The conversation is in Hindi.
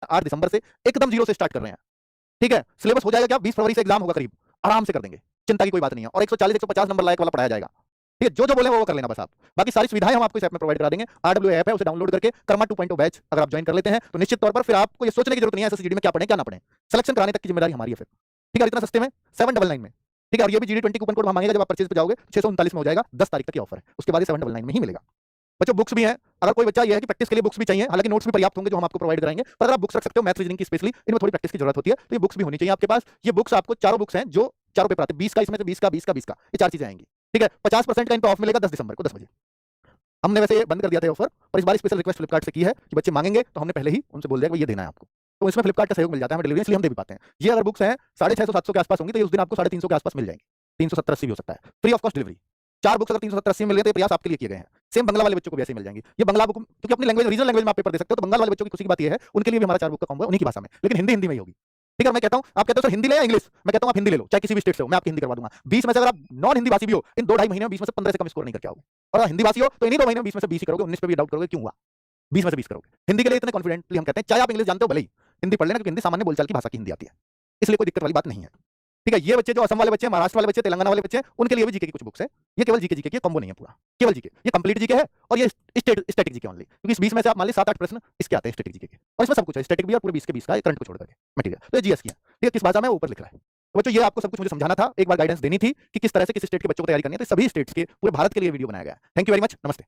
8 दिसंबर से एकदम जीरो से स्टार्ट कर रहे हैं। ठीक है, सिलेबस हो जाएगा क्या, 20 फरवरी से एग्जाम होगा करीब, आराम से कर देंगे, चिंता की कोई बात नहीं है। और 140 150 नंबर लायक वाला पढ़ाया जाएगा। ठीक है, जो जो बोले वो कर लेना बस आप। बाकी सारी सुविधाएं हम आपको इस ऐप में प्रोवाइड करा देंगे। RW ऐप है, उसे डाउनलोड करके कर्मा 2.0 बैच अगर आप ज्वाइन कर लेते हैं तो निश्चित तौर पर फिर आपको ये सोचने की जरूरत नहीं है SSCGD में क्या पढ़ें क्या ना पढ़ें, सिलेक्शन कराने तक की जिम्मेदारी हमारी है फिर। ठीक है, इतना सस्ते में 799 में। ठीक है, और ये भी GD20 कूपन कोड वहां मांगेगा, जब आप परचेज पे जाओगे 639 में हो जाएगा, 10 तारीख तक की ऑफर है, उसके बाद 799 में ही मिलेगा। बच्चों बुक्स भी हैं, अगर कोई बच्चा ये है कि प्रैक्टिस के लिए बुक्स भी चाहिए, हालांकि नोट्स भी पर्याप्त होंगे जो हम आपको प्रोवाइड कराएंगे, पर अगर आप बुक्स रख सकते हो मैथ रीजनिंग की स्पेशली, इनमें थोड़ी प्रैक्टिस की जरूरत होती है, तो ये बुक्स भी होनी चाहिए आपके पास। ये बुक्स आपको चारों बुक्स हैं जो चारों पेपर आते हैं, 20 का इसमें से 20 का 20 का 20 का, ये चार चीजें आएंगी। ठीक है, 50% का इन पे ऑफ मिलेगा 10 दिसंबर को 10 बजे। हमने वैसे बंद कर दिया था ऑफर, पर इस बार स्पेशल रिक्वेस्ट फ्लिपकार्ट से की है कि बच्चे मांगेंगे तो हमने पहले ही उनसे बोल दिया कि ये देना है आपको, तो इसमें फ्लिपकार्ट का सहयोग मिल जाता है हमें डिलीवरी, इसलिए हम दे भी पाते हैं। ये अगर बुक्स हैं 650 700 के आसपास होंगी तो उस दिन आपको 350 के आसपास मिल जाएंगी, 370 80 भी हो सकता है, फ्री ऑफ कॉस्ट डिलीवरी। चार बुक्स अगर 370 80 में मिल गए तो प्रयास आपके लिए किए गए हैं। सेम बंगला वाले बच्चों को भी ऐसे मिल जाएंगी। ये बंगला बुक क्योंकि अपनी लैंग्वेज रीजनल लैंग्वेज में आप पेपर दे सकते हो, तो बंगाल वाले बच्चों की खुशी की बात ये है उनके लिए भी हमारा 4 बुक का कॉम्बो है उन्हीं की भाषा में, लेकिन हिंदी हिंदी में ही होगी। ठीक है, मैं कहता हूं, आप कहते हो सर हिंदी ले या इंग्लिश, मैं कहता हूं आप हिंदी ले लो, चाहे किसी भी स्टेट से हो, मैं आपकी हिंदी करवा दूंगा। 20 में से अगर आप नॉन हिंदी भाषी भी हो, इन 2 ढाई महीने में 20 में से 15 से कम स्कोर नहीं करके आओगे। और हिंदी भाषी हो तो इन्हीं 2 महीने में 20 में से 20 ही करोगे, 19 पे भी डाउट करोगे क्यों हुआ, 20 में से 20 करोगे। हिंदी के लिए इतने कॉन्फिडेंटली हम कहते हैं, चाहे आप इंग्लिश जानते हो भले ही हिंदी पढ़ लेना, क्योंकि हिंदी सामान्य बोलचाल की भाषा की हिंदी आती है, इसलिए कोई दिक्कत वाली बात नहीं है। ठीक है, ये बच्चे जो असम वाले बच्चे, महाराष्ट्र वाले बच्चे, तेलंगाना वाले बच्चे, उनके लिए भी जीके की कुछ बुक्स है। ये केवल जीके की कॉम्बो नहीं है पूरा, केवल जीके, ये कंप्लीट जीके है और ये स्टैटिक जीके ओनली, क्योंकि इस 20 में से आप मान ली 7-8 प्रश्न इसके आते हैं स्टैटिक जीके के, और इसमें सब कुछ है, स्टैटिक भी और पूरे 20 के 20 का करंट को छोड़ करके मटेरियल, तो ये जीएस की है। ठीक है, किस भाषा में ऊपर लिख रहा है। तो बच्चों ये आपको सब कुछ मुझे समझाना था, एक बार गाइडेंस देनी थी कि किस तरह से किस स्टेट के बच्चों को तैयारी करनी है, तो सभी स्टेट्स के पूरे भारत के लिए वीडियो बनाया गया है। थैंक यू वेरी मच, नमस्ते।